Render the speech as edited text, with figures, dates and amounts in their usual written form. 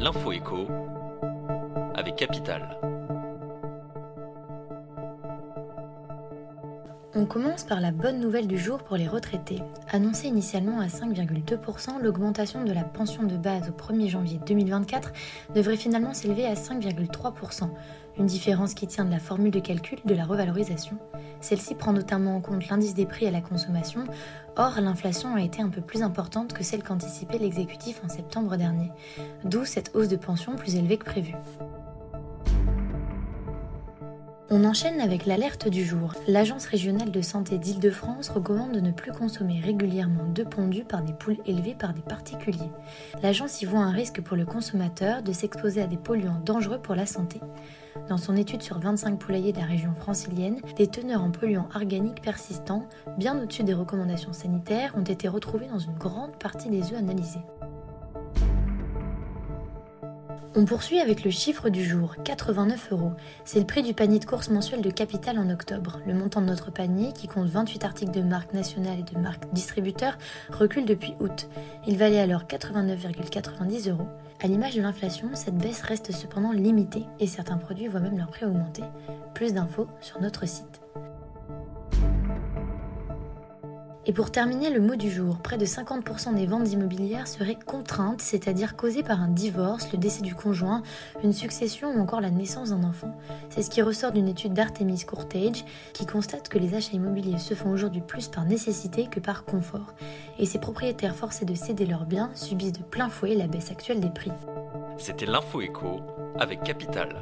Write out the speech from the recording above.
L'info écho avec Capital. On commence par la bonne nouvelle du jour pour les retraités. Annoncée initialement à 5,2%, l'augmentation de la pension de base au 1er janvier 2024 devrait finalement s'élever à 5,3%, une différence qui tient de la formule de calcul de la revalorisation. Celle-ci prend notamment en compte l'indice des prix à la consommation. Or, l'inflation a été un peu plus importante que celle qu'anticipait l'exécutif en septembre dernier, d'où cette hausse de pension plus élevée que prévu. On enchaîne avec l'alerte du jour. L'Agence régionale de santé d'Île-de-France recommande de ne plus consommer régulièrement d'œufs pondus par des poules élevées par des particuliers. L'agence y voit un risque pour le consommateur de s'exposer à des polluants dangereux pour la santé. Dans son étude sur 25 poulaillers de la région francilienne, des teneurs en polluants organiques persistants, bien au-dessus des recommandations sanitaires, ont été retrouvées dans une grande partie des œufs analysés. On poursuit avec le chiffre du jour, 89 €. C'est le prix du panier de courses mensuel de Capital en octobre. Le montant de notre panier, qui compte 28 articles de marques nationales et de marques distributeurs, recule depuis août. Il valait alors 89,90 €. À l'image de l'inflation, cette baisse reste cependant limitée et certains produits voient même leur prix augmenter. Plus d'infos sur notre site. Et pour terminer, le mot du jour, près de 50% des ventes immobilières seraient contraintes, c'est-à-dire causées par un divorce, le décès du conjoint, une succession ou encore la naissance d'un enfant. C'est ce qui ressort d'une étude d'Artemis Courtage qui constate que les achats immobiliers se font aujourd'hui plus par nécessité que par confort. Et ces propriétaires forcés de céder leurs biens subissent de plein fouet la baisse actuelle des prix. C'était l'info écho avec Capital.